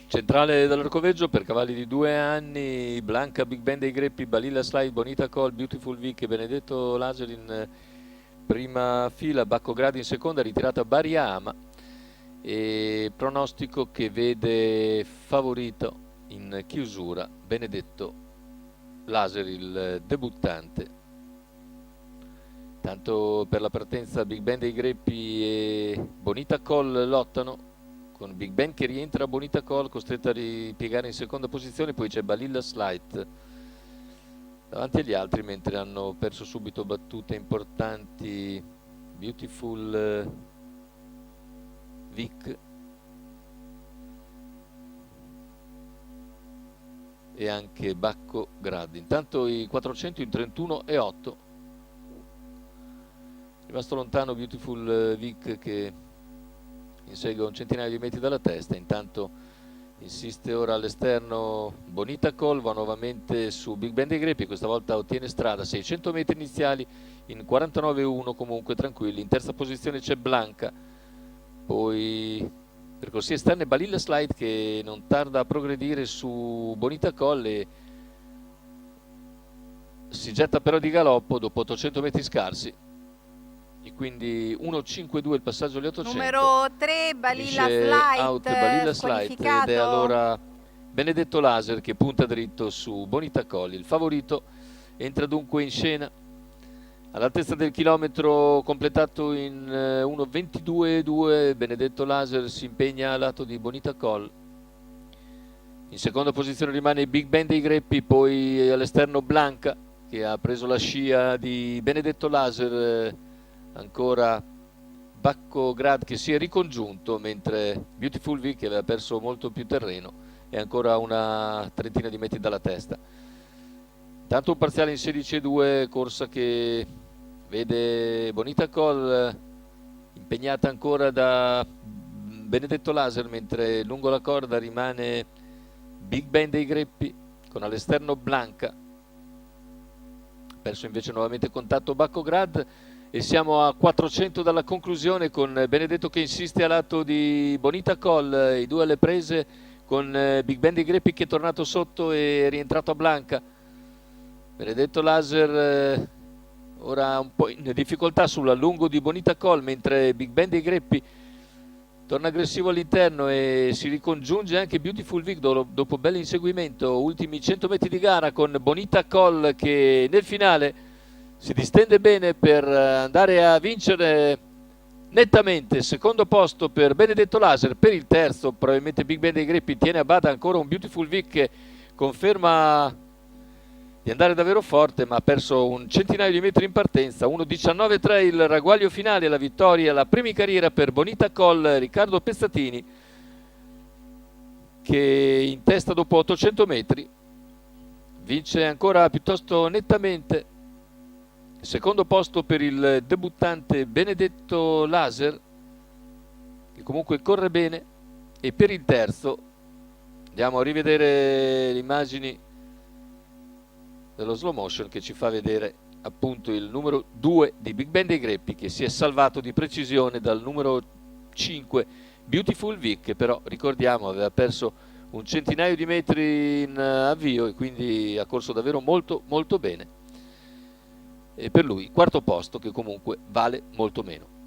Centrale dall'Arcoveggio per cavalli di 2 anni, Blanca, Big Ben dei Greppi, Balilla Slide, Bonita Call, Beautiful Vic e Benedetto Laser in prima fila, Bacco Gradi in seconda, ritirata Bariama e pronostico che vede favorito in chiusura Benedetto Laser, il debuttante. Tanto per la partenza Big Ben dei Greppi e Bonita Call lottano, con Big Ben che rientra a Bonita Call, costretta a ripiegare in seconda posizione, poi c'è Balilla Slight davanti agli altri, mentre hanno perso subito battute importanti Beautiful Vic e anche Bacco Grad. Intanto i 400 in 31,8. Rimasto lontano Beautiful Vic che insegue un centinaio di metri dalla testa. Intanto insiste ora all'esterno Bonita Call, va nuovamente su Big Ben dei Greppi, questa volta ottiene strada, 600 metri iniziali in 49,1, comunque tranquilli. In terza posizione c'è Blanca, poi percorsi esterni Balilla Slide che non tarda a progredire su Bonita Call e si getta però di galoppo dopo 800 metri scarsi, e quindi 1.52 il passaggio agli 800. Numero 3 Balilla Out Slide, Balilla Slide, ed è squalificato. allora Benedetto Laser che punta dritto su Bonita Colli. Il favorito entra dunque in scena all'altezza del chilometro completato in 1.22,2. Benedetto Laser si impegna al lato di Bonita Coll. In seconda posizione rimane Big Ben dei Greppi, poi all'esterno Blanca che ha preso la scia di Benedetto Laser, ancora Bacco Grad che si è ricongiunto, mentre Beautiful Vic che aveva perso molto più terreno è ancora una trentina di metri dalla testa. Tanto un parziale in 16,2, corsa che vede Bonita Call impegnata ancora da Benedetto Laser, mentre lungo la corda rimane Big Ben dei Greppi con all'esterno Blanca. Perso invece nuovamente contatto Bacco Grad e siamo a 400 dalla conclusione, con Benedetto che insiste a lato di Bonita Call, i due alle prese con Big Ben dei Greppi che è tornato sotto e è rientrato a Blanca. Benedetto Laser ora un po' in difficoltà sul lungo di Bonita Call, mentre Big Ben dei Greppi torna aggressivo all'interno e si ricongiunge anche Beautiful Vic dopo bello inseguimento. Ultimi 100 metri di gara con Bonita Call che nel finale si distende bene per andare a vincere nettamente. Secondo posto per Benedetto Laser, per il terzo probabilmente Big Ben dei Greppi tiene a bada ancora un Beautiful Vic che conferma di andare davvero forte, ma ha perso un centinaio di metri in partenza. 1.19,3 il ragguaglio finale, la vittoria, la prima carriera per Bonita Call, Riccardo Pezzatini che in testa dopo 800 metri vince ancora piuttosto nettamente. Secondo posto per il debuttante Benedetto Laser che comunque corre bene, e per il terzo andiamo a rivedere le immagini dello slow motion che ci fa vedere appunto il numero 2 di Big Ben dei Greppi che si è salvato di precisione dal numero 5 Beautiful Vic, che però ricordiamo aveva perso un centinaio di metri in avvio e quindi ha corso davvero molto molto bene, e per lui quarto posto che comunque vale molto meno.